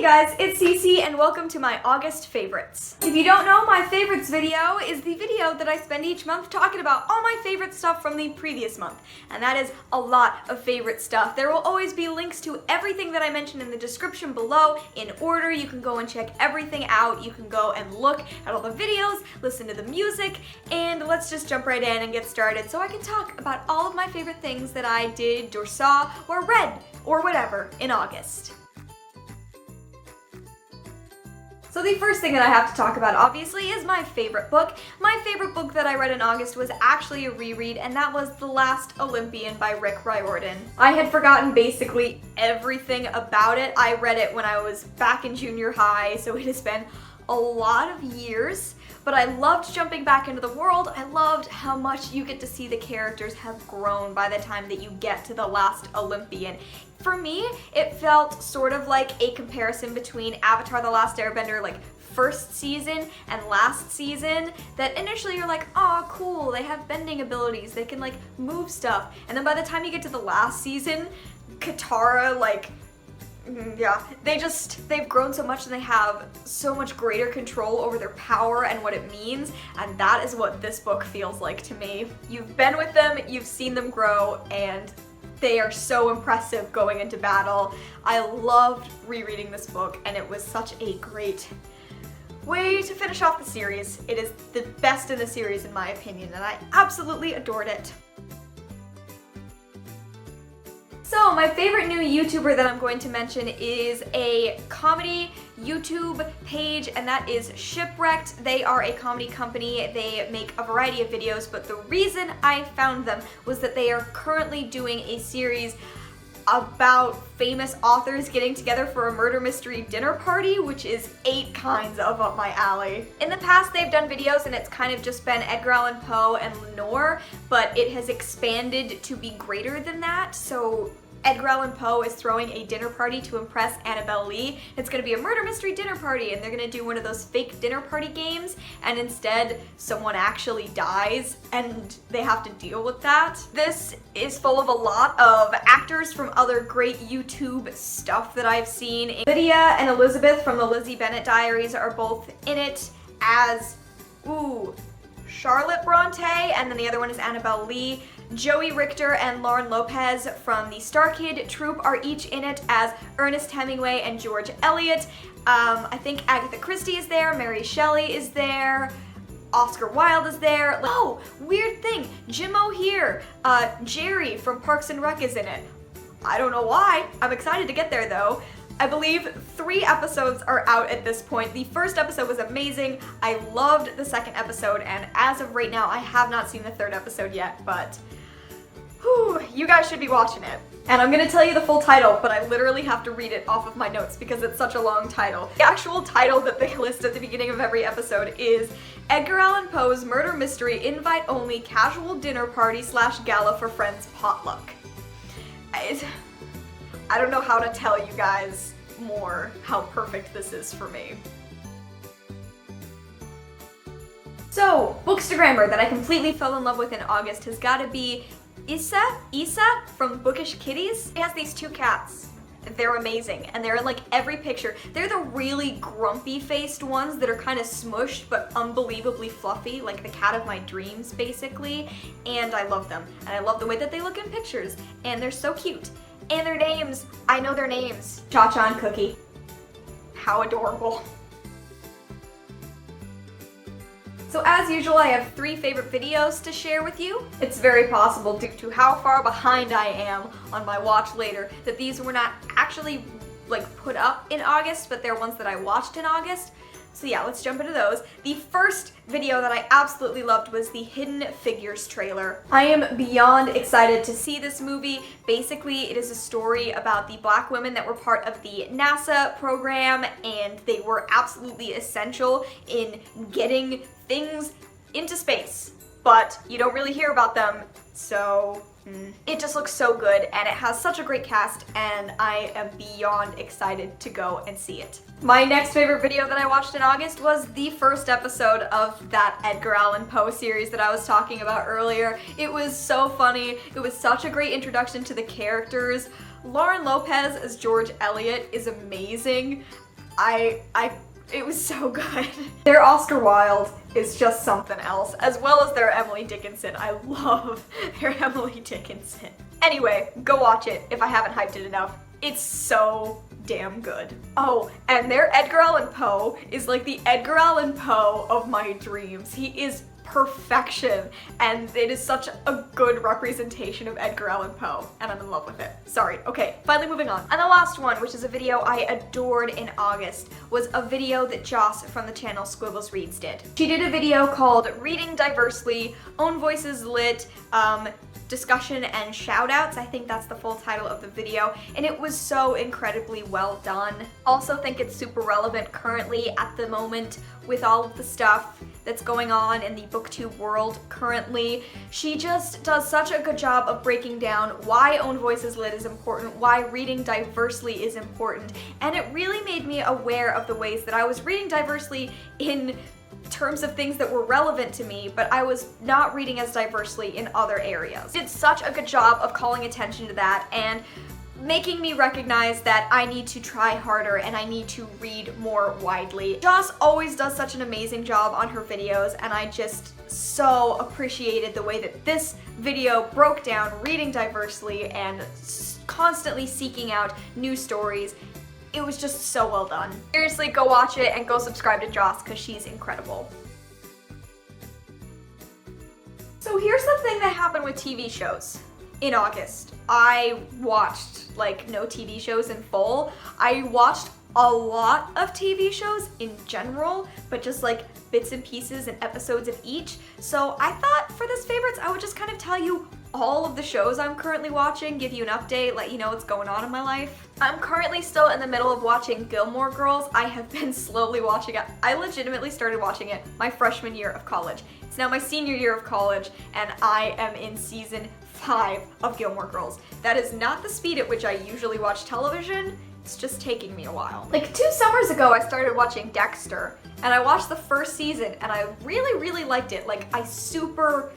guys, it's Cece and welcome to my August favorites. If you don't know, my favorites video is the video that I spend each month talking about all my favorite stuff from the previous month. And that is a lot of favorite stuff. There will always be links to everything that I mentioned in the description below in order. You can go and check everything out. You can go and look at all the videos, listen to the music, and let's just jump right in and get started so I can talk about all of my favorite things that I did or saw or read or whatever in August. So the first thing that I have to talk about, obviously, is my favorite book. My favorite book that I read in August was actually a reread, and that was The Last Olympian by Riordan. I had forgotten basically everything about it. I read it when I was back in junior high, so it has been a lot of years, but I loved jumping back into the world. I loved how much you get to see the characters have grown by the time that you get to The Last Olympian. For me, it felt sort of like a comparison between Avatar: The Last Airbender, like first season and last season, that initially you're like, oh cool, they have bending abilities, they can like move stuff, and then by the time you get to the last season, Katara, like, yeah, they've grown so much and they have so much greater control over their power and what it means, and that is what this book feels like to me. You've been with them, you've seen them grow, and they are so impressive going into battle. I loved rereading this book, and it was such a great way to finish off the series. It is the best in the series in my opinion, and I absolutely adored it. So my favorite new YouTuber that I'm going to mention is a comedy YouTube page, and that is Shipwrecked. They are a comedy company. They make a variety of videos, but the reason I found them was that they are currently doing a series about famous authors getting together for a murder mystery dinner party, which is 8 kinds of up my alley. In the past, they've done videos and it's kind of just been Edgar Allan Poe and Lenore, but it has expanded to be greater than that. So Edgar Allan Poe is throwing a dinner party to impress Annabelle Lee. It's gonna be a murder mystery dinner party, and they're gonna do one of those fake dinner party games, and instead someone actually dies and they have to deal with that. This is full of a lot of actors from other great YouTube stuff that I've seen. Lydia and Elizabeth from the Lizzie Bennet Diaries are both in it as, Charlotte Bronte, and then the other one is Annabelle Lee. Joey Richter and Lauren Lopez from the Star Kid troupe are each in it as Ernest Hemingway and George Eliot. I think Agatha Christie is there, Mary Shelley is there, Oscar Wilde is there. Oh, weird thing, Jim O'Heir, Jerry from Parks and Rec is in it. I don't know why. I'm excited to get there though. I believe 3 episodes are out at this point. The first episode was amazing. I loved the second episode, and as of right now, I have not seen the 3rd episode yet, but you guys should be watching it. And I'm gonna tell you the full title, but I literally have to read it off of my notes because it's such a long title. The actual title that they list at the beginning of every episode is Edgar Allan Poe's Murder Mystery Invite Only Casual Dinner Party / Gala for Friends Potluck. I don't know how to tell you guys more how perfect this is for me. So, Bookstagramer that I completely fell in love with in August has got to be Isa from Bookish Kitties. It has these 2 cats. They're amazing, and they're in like every picture. They're the really grumpy faced ones that are kind of smushed but unbelievably fluffy, like the cat of my dreams basically, and I love them. And I love the way that they look in pictures, and they're so cute. And their names, I know their names. Cha-Cha and Cookie. How adorable. So as usual, I have 3 favorite videos to share with you. It's very possible, due to how far behind I am on my watch later, that these were not actually like put up in August, but they're ones that I watched in August. So yeah, let's jump into those. The first video that I absolutely loved was the Hidden Figures trailer. I am beyond excited to see this movie. Basically, it is a story about the Black women that were part of the NASA program, and they were absolutely essential in getting things into space, but you don't really hear about them, so it just looks so good, and it has such a great cast, and I am beyond excited to go and see it. My next favorite video that I watched in August was the first episode of that Edgar Allan Poe series that I was talking about earlier. It was so funny. It was such a great introduction to the characters. Lauren Lopez as George Eliot is amazing. it was so good. Their Oscar Wilde is just something else, as well as their Emily Dickinson. I love their Emily Dickinson. Anyway, go watch it if I haven't hyped it enough. It's so damn good. Oh, and their Edgar Allan Poe is like the Edgar Allan Poe of my dreams. He is perfection, and it is such a good representation of Edgar Allan Poe, and I'm in love with it. Sorry, okay, finally moving on. And the last one, which is a video I adored in August, was a video that Joss from the channel Squiggles Reads did. She did a video called Reading Diversely, Own Voices Lit, Discussion and Shoutouts. I think that's the full title of the video, and it was so incredibly well done. Also think it's super relevant currently at the moment with all of the stuff that's going on in the booktube world currently. She just does such a good job of breaking down why Own Voices Lit is important, why reading diversely is important, and it really made me aware of the ways that I was reading diversely in terms of things that were relevant to me, but I was not reading as diversely in other areas. Did such a good job of calling attention to that and making me recognize that I need to try harder and I need to read more widely. Joss always does such an amazing job on her videos, and I just so appreciated the way that this video broke down reading diversely and constantly seeking out new stories. It was just so well done. Seriously, go watch it and go subscribe to Joss because she's incredible. So here's the thing that happened with TV shows in August. I watched like no TV shows in full. I watched a lot of TV shows in general, but just like bits and pieces and episodes of each. So I thought for this favorites, I would just kind of tell you all of the shows I'm currently watching, give you an update, let you know what's going on in my life. I'm currently still in the middle of watching Gilmore Girls. I have been slowly watching it. I legitimately started watching it my freshman year of college. It's now my senior year of college, and I am in season 5 of Gilmore Girls. That is not the speed at which I usually watch television. It's just taking me a while. Like 2 summers ago, I started watching Dexter, and I watched the first season, and I really liked it. Like, I super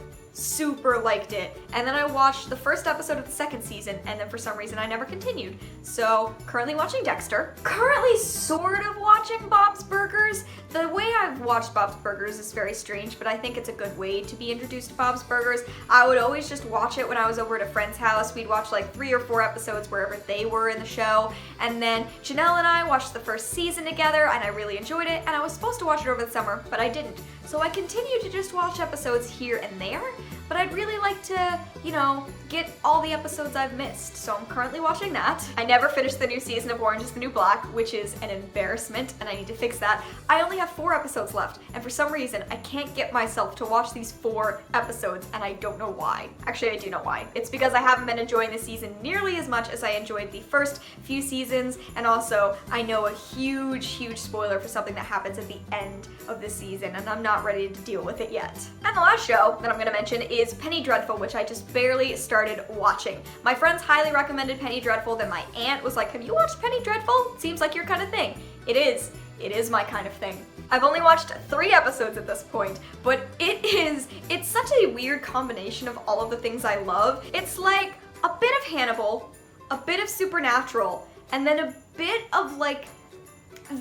liked it. And then I watched the first episode of the second season, and then for some reason I never continued. So currently watching Dexter. Currently sort of watching Bob's Burgers. The way I've watched Bob's Burgers is very strange, but I think it's a good way to be introduced to Bob's Burgers. I would always just watch it when I was over at a friend's house. We'd watch like 3 or 4 episodes wherever they were in the show. And then Janelle and I watched the first season together, and I really enjoyed it. And I was supposed to watch it over the summer, but I didn't. So I continued to just watch episodes here and there, but I'd really like to, you know, get all the episodes I've missed. So I'm currently watching that. I never finished the new season of Orange is the New Black, which is an embarrassment, and I need to fix that. I only have 4 episodes left, and for some reason, I can't get myself to watch these 4 episodes, and I don't know why. Actually, I do know why. It's because I haven't been enjoying the season nearly as much as I enjoyed the first few seasons, and also, I know a huge spoiler for something that happens at the end of the season, and I'm not ready to deal with it yet. And the last show that I'm gonna mention is Penny Dreadful, which I just barely started watching. My friends highly recommended Penny Dreadful, then my aunt was like, have you watched Penny Dreadful? Seems like your kind of thing. It is my kind of thing. I've only watched 3 episodes at this point, but it's such a weird combination of all of the things I love. It's like a bit of Hannibal, a bit of Supernatural, and then a bit of like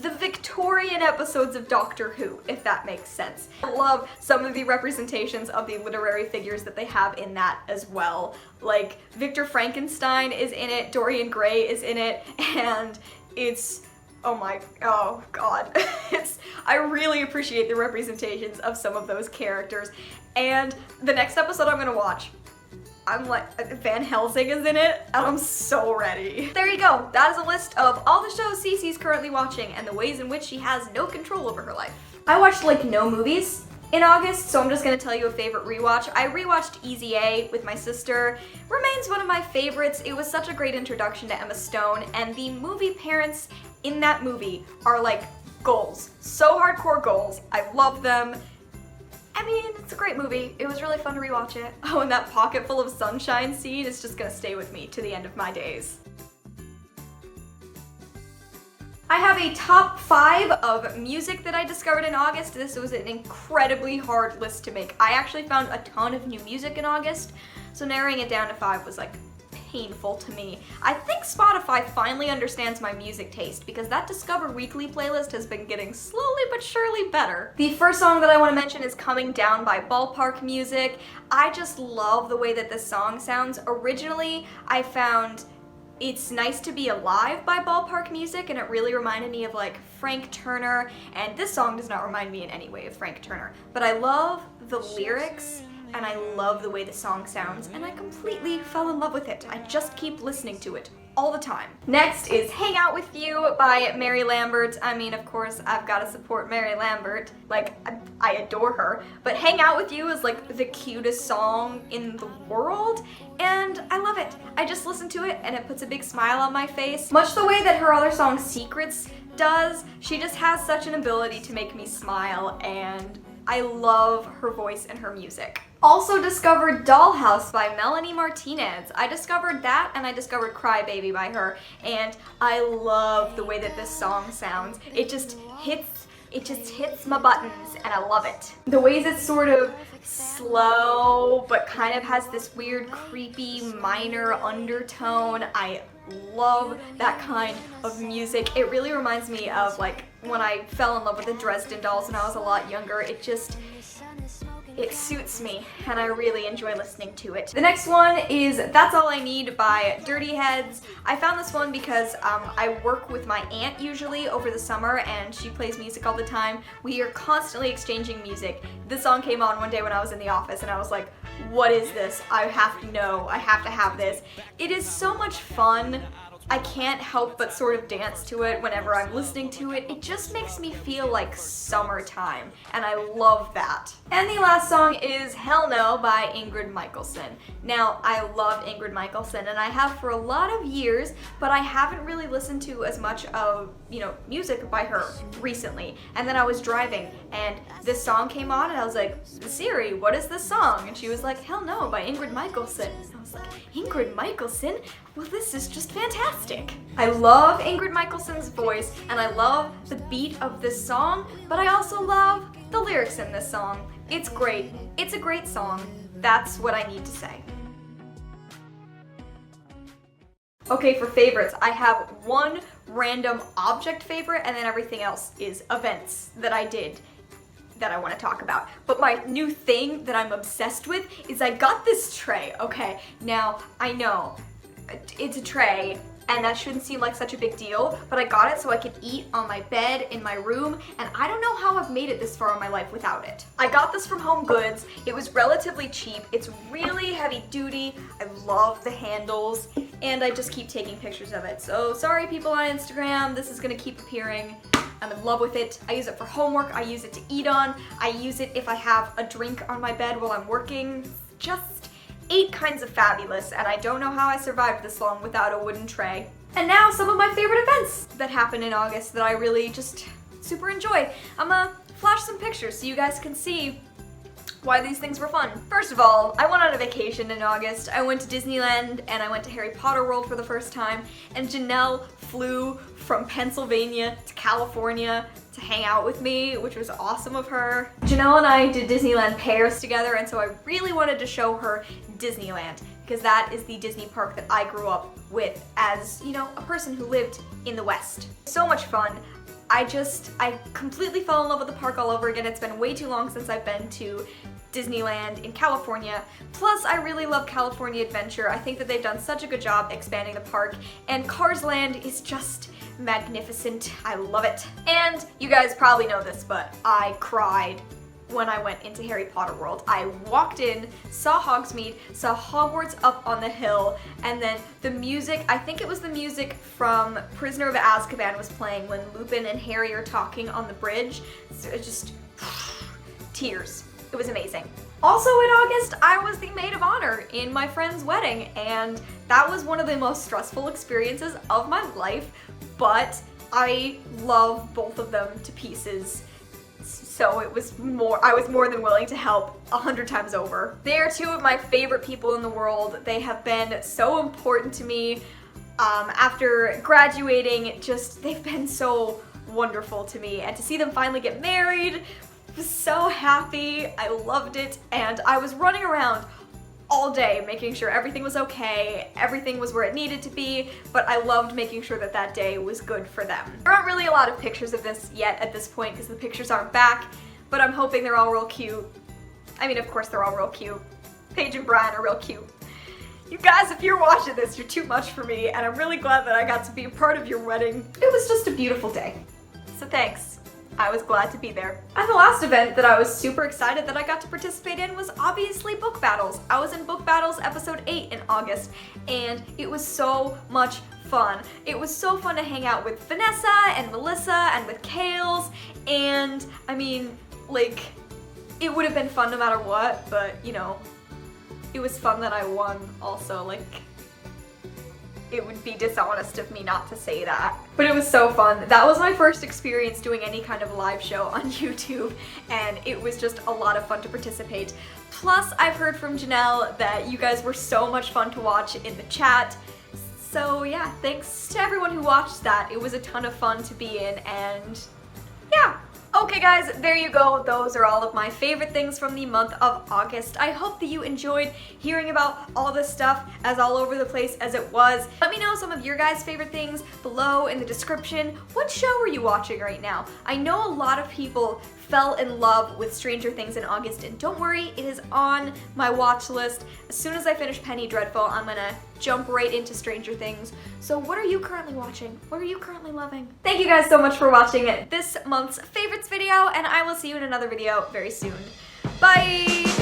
the Victorian episodes of Doctor Who, if that makes sense. I love some of the representations of the literary figures that they have in that as well. Like, Victor Frankenstein is in it, Dorian Gray is in it, and oh god. I really appreciate the representations of some of those characters. And the next episode I'm gonna watch, I'm like, Van Helsing is in it, and I'm so ready. There you go. That is a list of all the shows Cece's currently watching and the ways in which she has no control over her life. I watched like no movies in August, so I'm just gonna tell you a favorite rewatch. I rewatched Easy A with my sister. Remains one of my favorites. It was such a great introduction to Emma Stone, and the movie parents in that movie are like goals. So hardcore goals. I love them. I mean, it's a great movie. It was really fun to rewatch it. Oh, and that pocket full of sunshine scene is just gonna stay with me to the end of my days. I have a top 5 of music that I discovered in August. This was an incredibly hard list to make. I actually found a ton of new music in August, so narrowing it down to 5 was like painful to me. I think Spotify finally understands my music taste because that Discover Weekly playlist has been getting slowly but surely better. The first song that I want to mention is Coming Down by Ballpark Music. I just love the way that this song sounds. Originally, I found It's Nice to Be Alive by Ballpark Music, and it really reminded me of like Frank Turner, and this song does not remind me in any way of Frank Turner, but I love the lyrics and I love the way the song sounds, and I completely fell in love with it. I just keep listening to it all the time. Next is Hang Out With You by Mary Lambert. I mean, of course, I've got to support Mary Lambert. Like, I adore her. But Hang Out With You is like the cutest song in the world, and I love it. I just listen to it and it puts a big smile on my face. Much the way that her other song Secrets does, she just has such an ability to make me smile, and I love her voice and her music. Also discovered Dollhouse by Melanie Martinez. I discovered that, and I discovered Cry Baby by her, and I love the way that this song sounds. It just hits my buttons, and I love it. The ways it's sort of slow, but kind of has this weird creepy minor undertone. I love that kind of music. It really reminds me of like when I fell in love with the Dresden Dolls when I was a lot younger. It suits me, and I really enjoy listening to it. The next one is That's All I Need by Dirty Heads. I found this one because I work with my aunt usually over the summer, and she plays music all the time. We are constantly exchanging music. This song came on one day when I was in the office, and I was like, what is this? I have to know. I have to have this. It is so much fun. I can't help but sort of dance to it whenever I'm listening to it. It just makes me feel like summertime, and I love that. And the last song is Hell No by Ingrid Michaelson. Now, I love Ingrid Michaelson, and I have for a lot of years, but I haven't really listened to as much of, music by her recently. And then I was driving, and this song came on, and I was like, Siri, what is this song? And she was like, Hell No by Ingrid Michaelson. And I was like, Ingrid Michaelson? Well, this is just fantastic. I love Ingrid Michaelson's voice, and I love the beat of this song, but I also love the lyrics in this song. It's great. It's a great song. That's what I need to say. Okay, for favorites, I have one random object favorite, and then everything else is events that I did that I want to talk about. But my new thing that I'm obsessed with is I got this tray. Okay, now I know it's a tray, and that shouldn't seem like such a big deal, but I got it so I could eat on my bed in my room, and I don't know how I've made it this far in my life without it. I got this from Home Goods. It was relatively cheap. It's really heavy duty. I love the handles, and I just keep taking pictures of it. So sorry people on Instagram, this is gonna keep appearing. I'm in love with it. I use it for homework. I use it to eat on. I use it if I have a drink on my bed while I'm working. Just 8 kinds of fabulous, and I don't know how I survived this long without a wooden tray. And now some of my favorite events that happened in August that I really just super enjoy. I'm gonna flash some pictures so you guys can see why these things were fun. First of all, I went on a vacation in August. I went to Disneyland, and I went to Harry Potter World for the first time, and Janelle flew from Pennsylvania to California to hang out with me, which was awesome of her. Janelle and I did Disneyland Paris together, and so I really wanted to show her Disneyland, because that is the Disney park that I grew up with as, a person who lived in the West. So much fun. I completely fell in love with the park all over again. It's been way too long since I've been to Disneyland in California. Plus, I really love California Adventure. I think that they've done such a good job expanding the park, and Cars Land is just magnificent. I love it. And you guys probably know this, but I cried when I went into Harry Potter World. I walked in, saw Hogsmeade, saw Hogwarts up on the hill, and then the music, I think it was the music from Prisoner of Azkaban was playing when Lupin and Harry are talking on the bridge. So it just, tears. It was amazing. Also in August, I was the maid of honor in my friend's wedding, and that was one of the most stressful experiences of my life, but I love both of them to pieces. So I was more than willing to help 100 times over. They are 2 of my favorite people in the world. They have been so important to me. After graduating, they've been so wonderful to me. And to see them finally get married, I was so happy. I loved it. And I was running around all day making sure everything was okay, everything was where it needed to be, but I loved making sure that that day was good for them. There aren't really a lot of pictures of this yet at this point because the pictures aren't back, but I'm hoping they're all real cute. I mean, of course they're all real cute. Paige and Brian are real cute. You guys, if you're watching this, you're too much for me, and I'm really glad that I got to be a part of your wedding. It was just a beautiful day. So thanks. I was glad to be there. And the last event that I was super excited that I got to participate in was obviously Book Battles. I was in Book Battles episode 8 in August, and it was so much fun. It was so fun to hang out with Vanessa and Melissa and with Kales, and I mean, like, it would have been fun no matter what, but you know, it was fun that I won also. Like, it would be dishonest of me not to say that. But it was so fun. That was my first experience doing any kind of live show on YouTube, and it was just a lot of fun to participate. Plus, I've heard from Janelle that you guys were so much fun to watch in the chat. So yeah, thanks to everyone who watched that. It was a ton of fun to be in, and yeah. Okay guys, there you go. Those are all of my favorite things from the month of August. I hope that you enjoyed hearing about all this stuff as all over the place as it was. Let me know some of your guys' favorite things below in the description. What show are you watching right now? I know a lot of people fell in love with Stranger Things in August, and don't worry, it is on my watch list. As soon as I finish Penny Dreadful, I'm gonna jump right into Stranger Things. So what are you currently watching? What are you currently loving? Thank you guys so much for watching this month's favorites video, and I will see you in another video very soon. Bye!